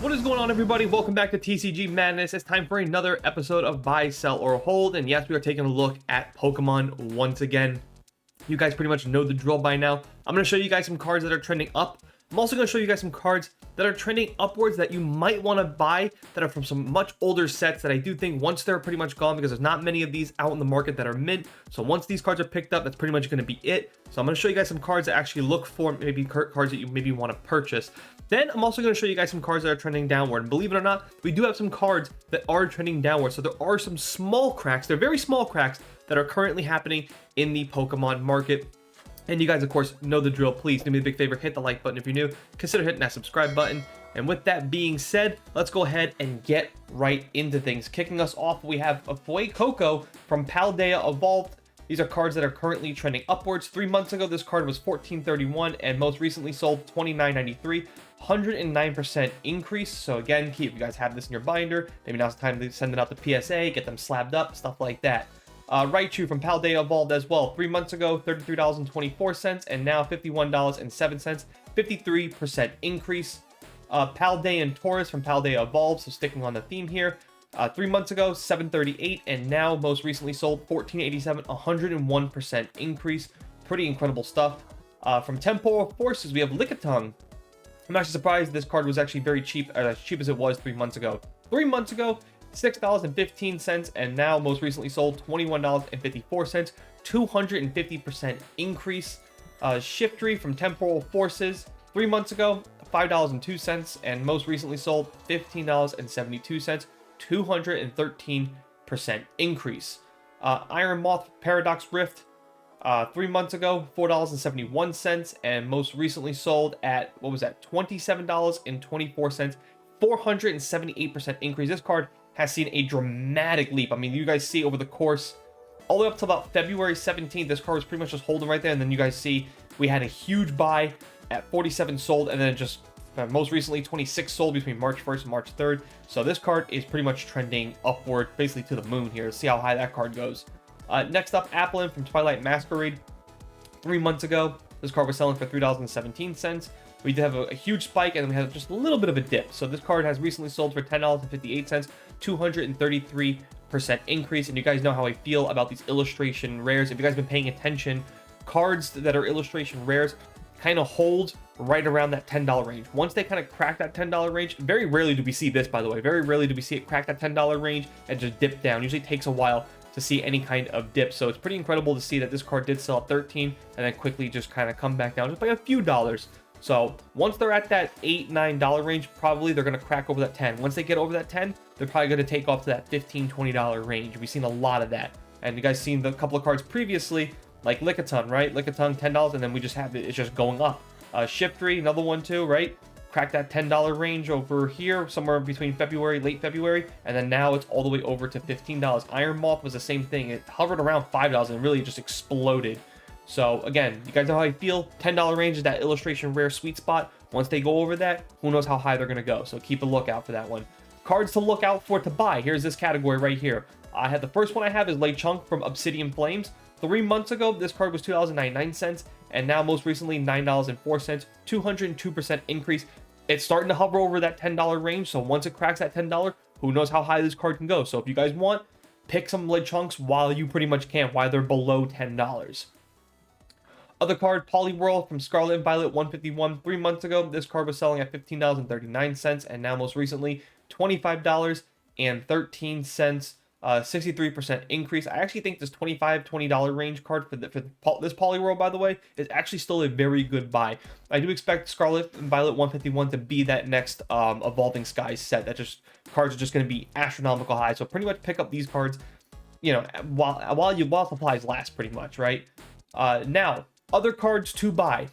What is going on, everybody? Welcome back to TCG Madness. It's time for another episode of Buy, Sell, or Hold. And yes, we are taking a look at Pokemon once again. You guys pretty much know the drill by now. I'm going to show you guys some cards that are trending up. I'm also going to show you guys some cards that are trending upwards that you might want to buy, that are from some much older sets that I do think once they're pretty much gone, because there's not many of these out in the market that are mint. So once these cards are picked up, that's pretty much going to be it. So I'm going to show you guys some cards that actually look for maybe cards that you maybe want to purchase. Then I'm also going to show you guys some cards that are trending downward. And believe it or not, we do have some cards that are trending downward. So there are some small cracks. They're very small cracks that are currently happening in the Pokemon market. And you guys, of course, know the drill. Please do me a big favor, hit the like button if you're new. Consider hitting that subscribe button. And with that being said, let's go ahead and get right into things. Kicking us off, we have a Fuecoco from Paldea Evolved. These are cards that are currently trending upwards. 3 months ago, this card was $14.31 and most recently sold $29.93. 109% increase. So again, if you guys have this in your binder, maybe now's the time to send it out to PSA, get them slabbed up, stuff like that. Raichu from Paldea Evolved as well. 3 months ago, $33.24 and now $51.07. 53% increase. Paldean Taurus from Paldea Evolved, so sticking on the theme here. 3 months ago, $7.38 and now most recently sold $14.87. 101% increase. Pretty incredible stuff. From Temporal Forces, we have Lickitung. I'm actually surprised this card was actually very cheap, as cheap as it was 3 months ago. 3 months ago, $6.15 and now most recently sold $21.54. 250% increase. Shiftry from Temporal Forces, 3 months ago, $5.02 and most recently sold $15.72. 213% increase. Iron Moth Paradox Rift, 3 months ago, $4.71 and most recently sold at, what was that, $27.24. 478% increase. This card has seen a dramatic leap. I mean, you guys see over the course all the way up to about February 17th, this card was pretty much just holding right there, and then you guys see we had a huge buy at 47 sold, and then it just most recently 26 sold between March 1st and March 3rd. So this card is pretty much trending upward, basically to the moon here. Let's see how high that card goes. Next up, Applin from Twilight Masquerade. 3 months ago, this card was selling for $3.17. We did have a huge spike, and then we had just a little bit of a dip. So this card has recently sold for $10.58. 233% increase. And you guys know how I feel about these illustration rares. If you guys have been paying attention, cards that are illustration rares kind of hold right around that $10 range. Once they kind of crack that $10 range, very rarely do we see this, by the way. Very rarely do we see it crack that $10 range and just dip down. Usually takes a while to see any kind of dip. So it's pretty incredible to see that this card did sell at 13 and then quickly just kind of come back down just by a few dollars. So once they're at that $8, $9 range, probably they're going to crack over that 10. Once they get over that 10, they're probably going to take off to that $15, $20 range. We've seen a lot of that. And you guys seen the couple of cards previously, like Lickitung, right? Lickitung, $10, and then we just have it, it's just going up. Shiftry, another one too, right? Cracked that $10 range over here, somewhere between February, late February, and then now it's all the way over to $15. Iron Moth was the same thing. It hovered around $5 and really just exploded. So again, you guys know how I feel. $10 range is that illustration rare sweet spot. Once they go over that, who knows how high they're going to go. So keep a lookout for that one. Cards to look out for to buy. Here's this category right here. I had the first one I have is Lechonk from Obsidian Flames. 3 months ago, this card was $2.99 and now most recently $9.04. 202% increase. It's starting to hover over that $10 range. So once it cracks that $10, who knows how high this card can go. So if you guys want, pick some Lechonks while you pretty much can, while they're below $10. Other card, Poliwhirl from Scarlet and Violet, 151. 3 months ago, this card was selling at $15.39 and now most recently $25.13. 63% increase. I actually think this $20 range card for this Poliwhirl, by the way, is actually still a very good buy. I do expect Scarlet and Violet 151 to be that next Evolving Skies set. That just cards are just going to be astronomical high. So pretty much pick up these cards, you know, while supplies last, pretty much, right? Now, other cards to buy.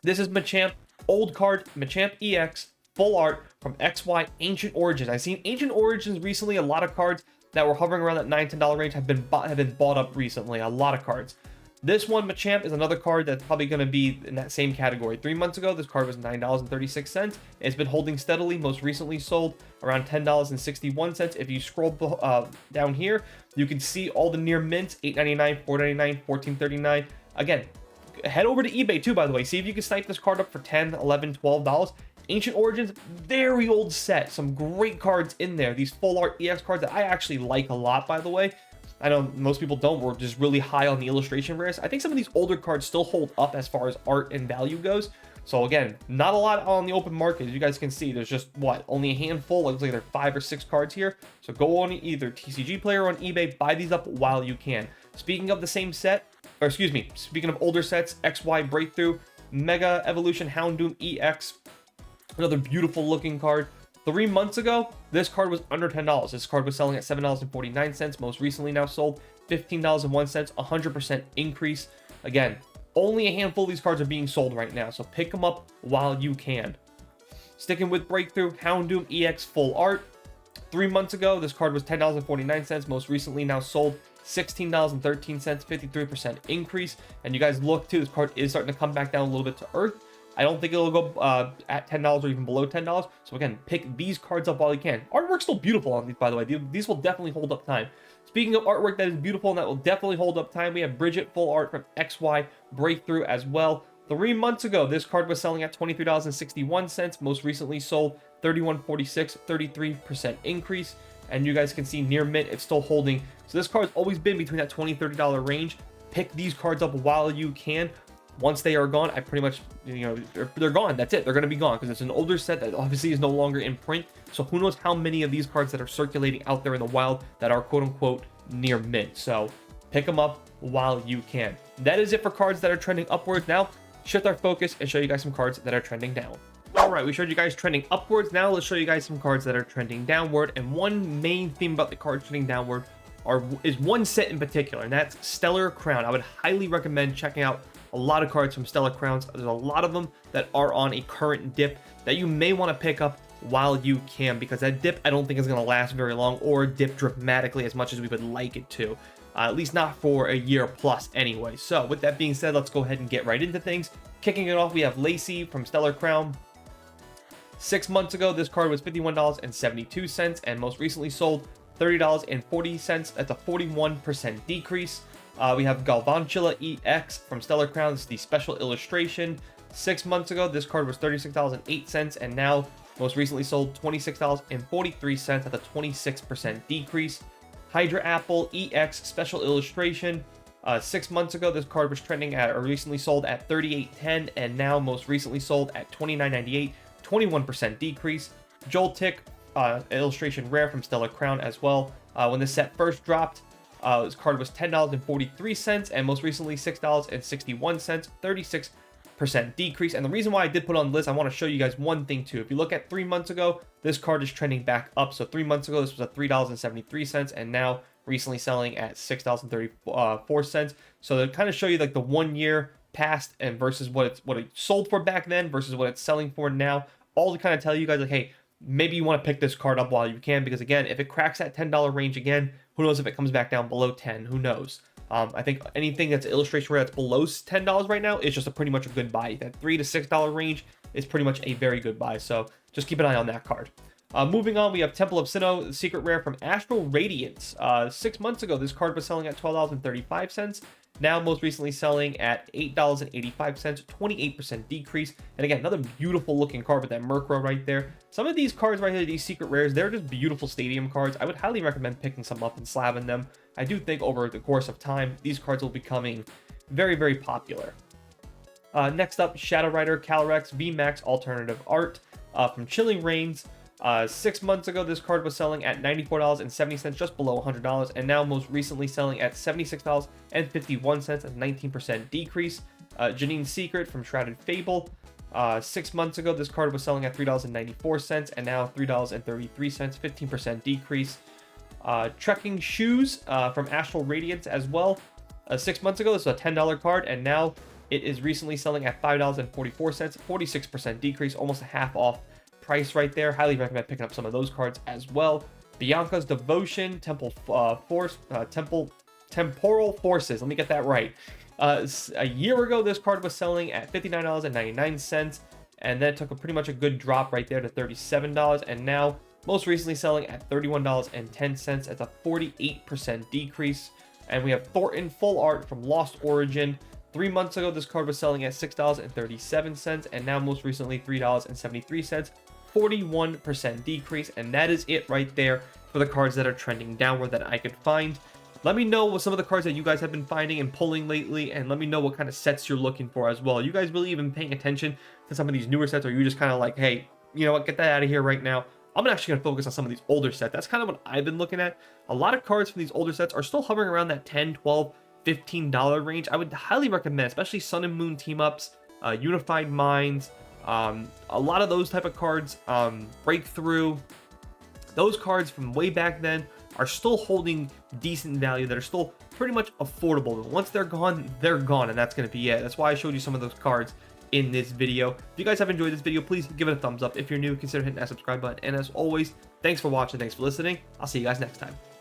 This is Machamp, old card, Machamp EX, full art from XY Ancient Origins. I've seen Ancient Origins recently. A lot of cards that were hovering around that $9, $10 range have been bought up recently. A lot of cards. This one, Machamp, is another card that's probably going to be in that same category. 3 months ago, this card was $9.36. It's been holding steadily. Most recently sold around $10.61. If you scroll down here, you can see all the near mints: $8.99, $4.99, $14.39. Again, head over to eBay too, by the way. See if you can snipe this card up for $10, $11, $12. Ancient Origins, very old set. Some great cards in there. These full art EX cards that I actually like a lot, by the way. I know most people don't. We're just really high on the illustration rares. I think some of these older cards still hold up as far as art and value goes. So again, not a lot on the open market. As you guys can see, there's just, what, only a handful. It looks like there are 5 or 6 cards here. So go on either TCG Player or on eBay, buy these up while you can. Speaking of the same set, or excuse me, speaking of older sets, XY Breakthrough, Mega Evolution Houndoom EX, another beautiful looking card. 3 months ago, this card was under $10. This card was selling at $7.49. Most recently now sold $15.01, 100% increase. Again, only a handful of these cards are being sold right now, so pick them up while you can. Sticking with Breakthrough, Houndoom EX Full Art. 3 months ago, this card was $10.49. Most recently now sold $16.13, 53% increase. And you guys look too, this card is starting to come back down a little bit to earth. I don't think it'll go at $10 or even below $10. So again, pick these cards up while you can. Artwork's still beautiful on these, by the way. These will definitely hold up time. Speaking of artwork that is beautiful and that will definitely hold up time, we have Bridget Full Art from XY Breakthrough as well. 3 months ago, this card was selling at $23.61. Most recently sold $31.46, 33% increase. And you guys can see near mint, it's still holding. So this card's always been between that $20, $30 range. Pick these cards up while you can. Once they are gone, I pretty much, they're gone. That's it. They're going to be gone because it's an older set that obviously is no longer in print. So who knows how many of these cards that are circulating out there in the wild that are quote unquote near mint. So pick them up while you can. That is it for cards that are trending upwards. Now shift our focus and show you guys some cards that are trending down. All right, we showed you guys trending upwards. Now let's show you guys some cards that are trending downward. And one main theme about the cards trending downward is one set in particular, and that's Stellar Crown. I would highly recommend checking out a lot of cards from Stellar Crowns. There's a lot of them that are on a current dip that you may want to pick up while you can, because that dip I don't think is going to last very long or dip dramatically as much as we would like it to. At least not for a year plus anyway. So with that being said, let's go ahead and get right into things. Kicking it off, we have Lacey from Stellar Crown. 6 months ago, this card was $51.72 and most recently sold $30.40. That's a 41% decrease. We have Galvantula EX from Stellar Crown. This is the special illustration. 6 months ago, this card was $36.08 and now most recently sold $26.43. That's a 26% decrease. Hydra Apple EX special illustration. 6 months ago, this card was trending at, or recently sold at $38.10 and now most recently sold at $29.98. 21% decrease. Joltik illustration rare from Stellar Crown as well. When this set first dropped, this card was $10.43 and most recently $6.61, 36% decrease. And the reason why I did put on the list, I want to show you guys one thing too. If you look at 3 months ago, this card is trending back up. So 3 months ago, this was at $3.73 and now recently selling at $6.34. So to kind of show you like the 1 year past and versus what it sold for back then versus what it's selling for now, all to kind of tell you guys like, hey, maybe you want to pick this card up while you can, because again, if it cracks that $10 range again, who knows if it comes back down below 10, who knows. I think anything that's illustration rare that's below $10 right now is just pretty much a good buy. That $3 to $6 range is pretty much a very good buy, so just keep an eye on that card. Moving on, we have Temple of Sinnoh, the secret rare from Astral Radiance. 6 months ago, this card was selling at $12.35. Now most recently selling at $8.85, 28% decrease. And again, another beautiful looking card with that Murkrow right there. Some of these cards right here, these secret rares, they're just beautiful stadium cards. I would highly recommend picking some up and slabbing them. I do think over the course of time, these cards will be becoming very, very popular. Next up, Shadow Rider Calyrex VMAX Alternative Art from Chilling Reigns. 6 months ago, this card was selling at $94.70, just below $100, and now most recently selling at $76.51, a 19% decrease. Janine's Secret from Shrouded Fable. 6 months ago, this card was selling at $3.94, and now $3.33, 15% decrease. Trekking Shoes from Astral Radiance as well. 6 months ago, this was a $10 card, and now it is recently selling at $5.44, 46% decrease, almost a half off price right there. Highly recommend picking up some of those cards as well. Bianca's Devotion, Temporal Forces. Let me get that right. A year ago, this card was selling at $59.99, and then it took pretty much a good drop right there to $37, and now most recently selling at $31.10. That's a 48% decrease. And we have Thornton Full Art from Lost Origin. 3 months ago, this card was selling at $6.37, and now most recently $3.73. 41% decrease, and that is it right there for the cards that are trending downward that I could find. Let me know what some of the cards that you guys have been finding and pulling lately, and let me know what kind of sets you're looking for as well. You guys really even paying attention to some of these newer sets, or you just kind of like, hey, you know what, get that out of here right now. I'm actually going to focus on some of these older sets. That's kind of what I've been looking at. A lot of cards from these older sets are still hovering around that $10, $12, $15 range. I would highly recommend, especially Sun and Moon team-ups, Unified Minds, a lot of those type of cards, Breakthrough. Those cards from way back then are still holding decent value, that are still pretty much affordable. But once they're gone, and that's going to be it. That's why I showed you some of those cards in this video. If you guys have enjoyed this video, please give it a thumbs up. If you're new, consider hitting that subscribe button. And as always, thanks for watching, thanks for listening. I'll see you guys next time.